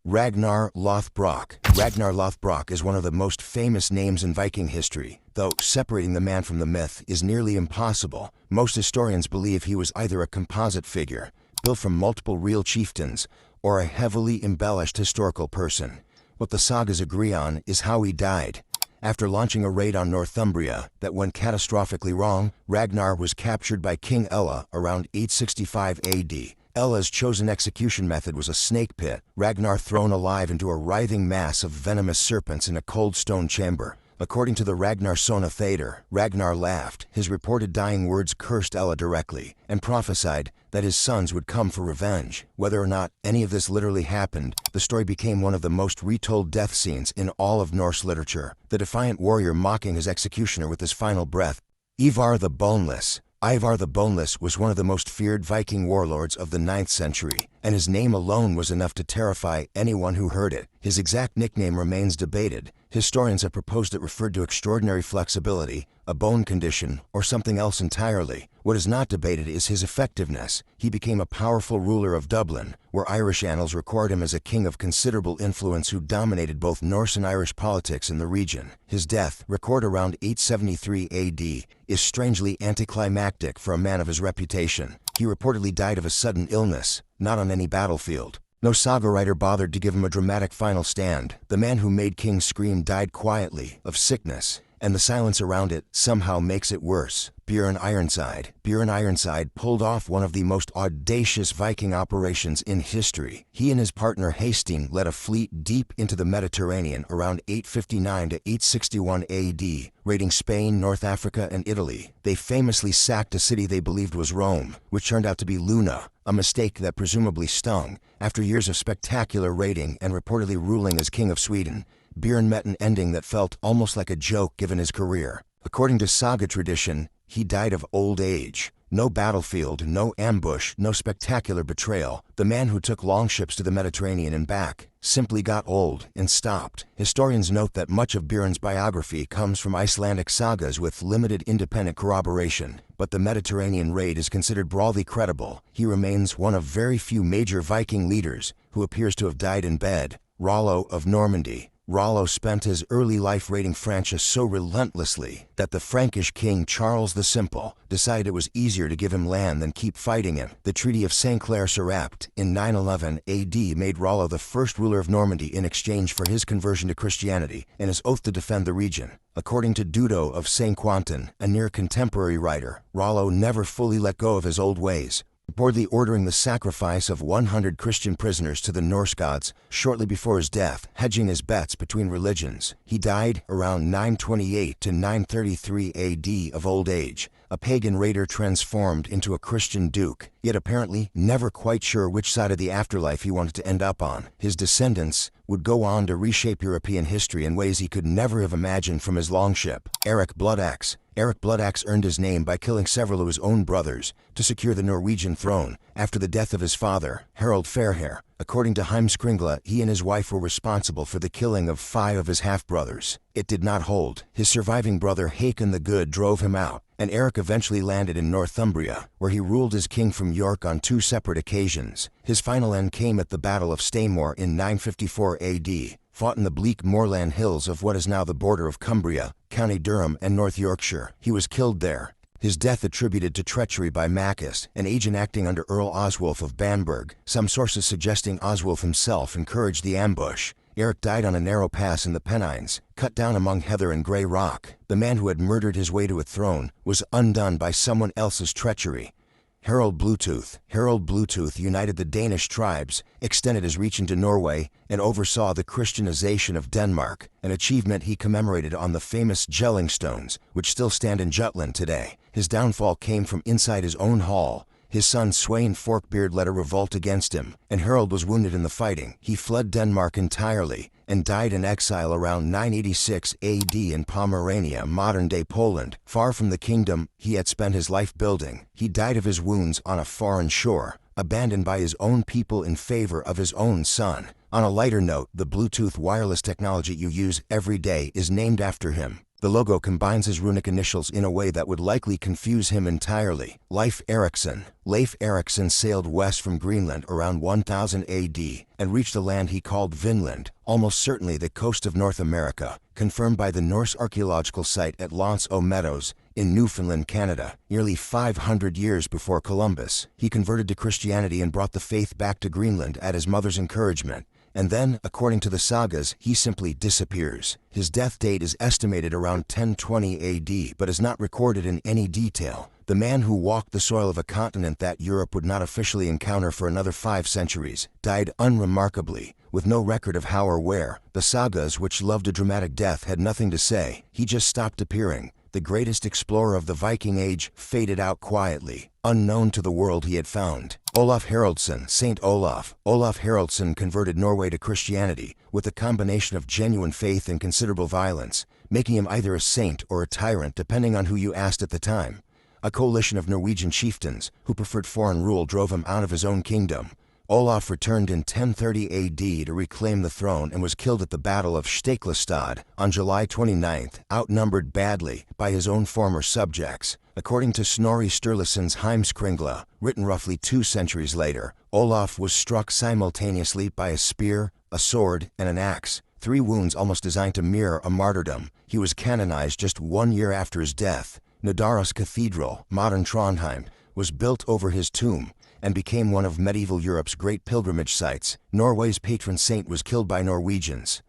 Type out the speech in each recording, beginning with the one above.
Ragnar Lothbrok. Ragnar Lothbrok is one of the most famous names in Viking history, though separating the man from the myth is nearly impossible. Most historians believe he was either a composite figure, built from multiple real chieftains, or a heavily embellished historical person. What the sagas agree on is how he died. After launching a raid on Northumbria that went catastrophically wrong, Ragnar was captured by King Ella around 865 AD. Ella's chosen execution method was a snake pit, Ragnar thrown alive into a writhing mass of venomous serpents in a cold stone chamber. According to the Ragnar Sona Theater, Ragnar laughed. His reported dying words cursed Ella directly, and prophesied that his sons would come for revenge. Whether or not any of this literally happened, the story became one of the most retold death scenes in all of Norse literature, the defiant warrior mocking his executioner with his final breath. Ivar the Boneless. Ivar the Boneless was one of the most feared Viking warlords of the 9th century, and his name alone was enough to terrify anyone who heard it. His exact nickname remains debated. Historians have proposed it referred to extraordinary flexibility, a bone condition, or something else entirely. What is not debated is his effectiveness. He became a powerful ruler of Dublin, where Irish annals record him as a king of considerable influence who dominated both Norse and Irish politics in the region. His death, recorded around 873 AD, is strangely anticlimactic for a man of his reputation. He reportedly died of a sudden illness, not on any battlefield. No saga writer bothered to give him a dramatic final stand. The man who made kings scream died quietly, of sickness, and the silence around it somehow makes it worse. Björn Ironside. Björn Ironside pulled off one of the most audacious Viking operations in history. He and his partner Hasting led a fleet deep into the Mediterranean around 859 to 861 AD, raiding Spain, North Africa, and Italy. They famously sacked a city they believed was Rome, which turned out to be Luna, a mistake that presumably stung. After years of spectacular raiding and reportedly ruling as King of Sweden, Bjorn met an ending that felt almost like a joke given his career. According to saga tradition, he died of old age. No battlefield, no ambush, no spectacular betrayal. The man who took longships to the Mediterranean and back simply got old and stopped. Historians note that much of Björn's biography comes from Icelandic sagas with limited independent corroboration, but the Mediterranean raid is considered broadly credible. He remains one of very few major Viking leaders who appears to have died in bed. Rollo of Normandy. Rollo spent his early life raiding Francia so relentlessly that the Frankish king Charles the Simple decided it was easier to give him land than keep fighting him. The Treaty of St. Clair-sur-Epte in 911 AD made Rollo the first ruler of Normandy in exchange for his conversion to Christianity and his oath to defend the region. According to Dudo of St. Quentin, a near contemporary writer, Rollo never fully let go of his old ways, reportedly ordering the sacrifice of 100 Christian prisoners to the Norse gods shortly before his death, hedging his bets between religions. He died around 928 to 933 AD of old age, a pagan raider transformed into a Christian duke, yet apparently never quite sure which side of the afterlife he wanted to end up on. His descendants would go on to reshape European history in ways he could never have imagined from his longship. Erik Bloodaxe. Erik Bloodaxe earned his name by killing several of his own brothers to secure the Norwegian throne after the death of his father, Harald Fairhair. According to Heimskringla, he and his wife were responsible for the killing of 5 of his half-brothers. It did not hold. His surviving brother Haakon the Good drove him out, and Erik eventually landed in Northumbria, where he ruled as king from York on 2 separate occasions. His final end came at the Battle of Stainmore in 954 AD, fought in the bleak moorland hills of what is now the border of Cumbria, County Durham, and North Yorkshire. He was killed there. His death attributed to treachery by Maccus, an agent acting under Earl Oswulf of Bamberg, some sources suggesting Oswulf himself encouraged the ambush. Erik died on a narrow pass in the Pennines, cut down among heather and grey rock. The man who had murdered his way to a throne was undone by someone else's treachery. Harald Bluetooth. Harald Bluetooth united the Danish tribes, extended his reach into Norway, and oversaw the Christianization of Denmark, an achievement he commemorated on the famous Jelling stones, which still stand in Jutland today. His downfall came from inside his own hall. His son Sweyn Forkbeard led a revolt against him, and Harald was wounded in the fighting. He fled Denmark entirely and died in exile around 986 AD in Pomerania, modern-day Poland. Far from the kingdom he had spent his life building, he died of his wounds on a foreign shore, abandoned by his own people in favor of his own son. On a lighter note, the Bluetooth wireless technology you use every day is named after him. The logo combines his runic initials in a way that would likely confuse him entirely. Leif Erikson. Leif Erikson sailed west from Greenland around 1000 AD and reached a land he called Vinland, almost certainly the coast of North America, confirmed by the Norse archaeological site at L'Anse aux Meadows in Newfoundland, Canada. Nearly 500 years before Columbus, he converted to Christianity and brought the faith back to Greenland at his mother's encouragement. And then, according to the sagas, he simply disappears. His death date is estimated around 1020 AD, but is not recorded in any detail. The man who walked the soil of a continent that Europe would not officially encounter for another 5 centuries, died unremarkably, with no record of how or where. The sagas, which loved a dramatic death, had nothing to say. He just stopped appearing. The greatest explorer of the Viking Age faded out quietly, unknown to the world he had found. Olaf Haraldsson, Saint Olaf. Olaf Haraldsson converted Norway to Christianity, with a combination of genuine faith and considerable violence, making him either a saint or a tyrant depending on who you asked at the time. A coalition of Norwegian chieftains, who preferred foreign rule, drove him out of his own kingdom. Olaf returned in 1030 AD to reclaim the throne and was killed at the Battle of Stiklestad on July 29th, outnumbered badly by his own former subjects. According to Snorri Sturluson's Heimskringla, written roughly 2 centuries later, Olaf was struck simultaneously by a spear, a sword, and an axe, 3 wounds almost designed to mirror a martyrdom. He was canonized just 1 year after his death. Nidaros Cathedral, modern Trondheim, was built over his tomb and became one of medieval Europe's great pilgrimage sites. Norway's patron saint was killed by Norwegians.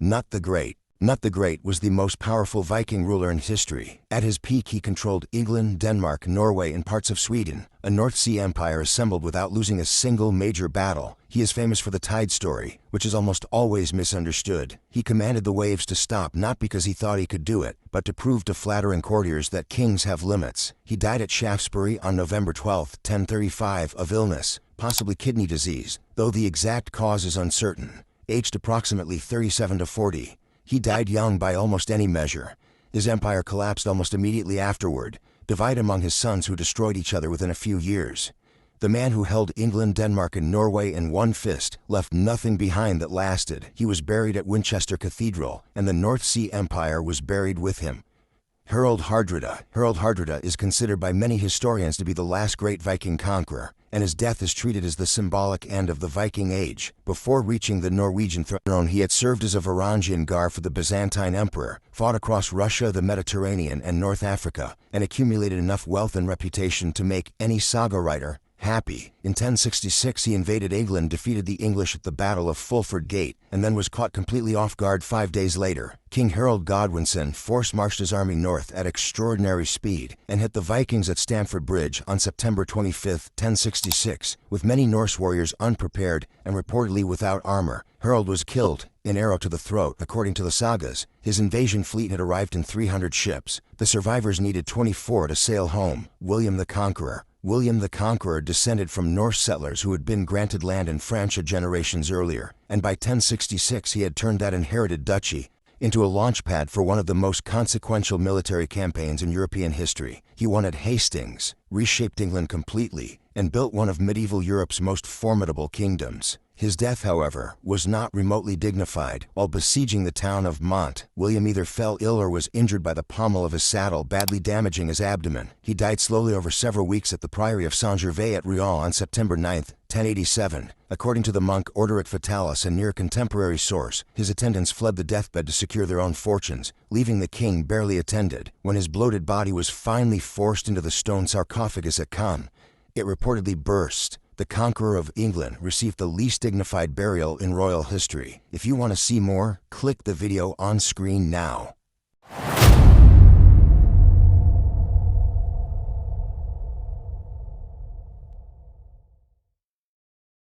Cnut the Great. Cnut the Great was the most powerful Viking ruler in history. At his peak, he controlled England, Denmark, Norway, and parts of Sweden, a North Sea empire assembled without losing a single major battle. He is famous for the tide story, which is almost always misunderstood. He commanded the waves to stop not because he thought he could do it, but to prove to flattering courtiers that kings have limits. He died at Shaftesbury on November 12, 1035, of illness, possibly kidney disease, though the exact cause is uncertain. Aged approximately 37 to 40. He died young by almost any measure. His empire collapsed almost immediately afterward, divided among his sons who destroyed each other within a few years. The man who held England, Denmark, and Norway in one fist left nothing behind that lasted. He was buried at Winchester Cathedral, and the North Sea Empire was buried with him. Harald Hardrada. Harald Hardrada is considered by many historians to be the last great Viking conqueror, and his death is treated as the symbolic end of the Viking Age. Before reaching the Norwegian throne, he had served as a Varangian guard for the Byzantine emperor, fought across Russia, the Mediterranean, and North Africa, and accumulated enough wealth and reputation to make any saga writer happy. In 1066 he invaded England, defeated the English at the Battle of Fulford Gate, and then was caught completely off guard 5 days later. King Harold Godwinson force-marched his army north at extraordinary speed and hit the Vikings at Stamford Bridge on September 25, 1066, with many Norse warriors unprepared and reportedly without armor. Harold was killed, an arrow to the throat. According to the sagas, his invasion fleet had arrived in 300 ships. The survivors needed 24 to sail home. William the Conqueror. William the Conqueror descended from Norse settlers who had been granted land in Francia generations earlier, and by 1066 he had turned that inherited duchy into a launchpad for one of the most consequential military campaigns in European history. He won at Hastings, reshaped England completely, and built one of medieval Europe's most formidable kingdoms. His death, however, was not remotely dignified. While besieging the town of Mont, William either fell ill or was injured by the pommel of his saddle, badly damaging his abdomen. He died slowly over several weeks at the Priory of Saint-Gervais at Rouen on September 9, 1087. According to the monk Order Fatalis, a near contemporary source, his attendants fled the deathbed to secure their own fortunes, leaving the king barely attended. When his bloated body was finally forced into the stone sarcophagus at Caen, it reportedly burst. The conqueror of England received the least dignified burial in royal history. If you want to see more, click the video on screen now.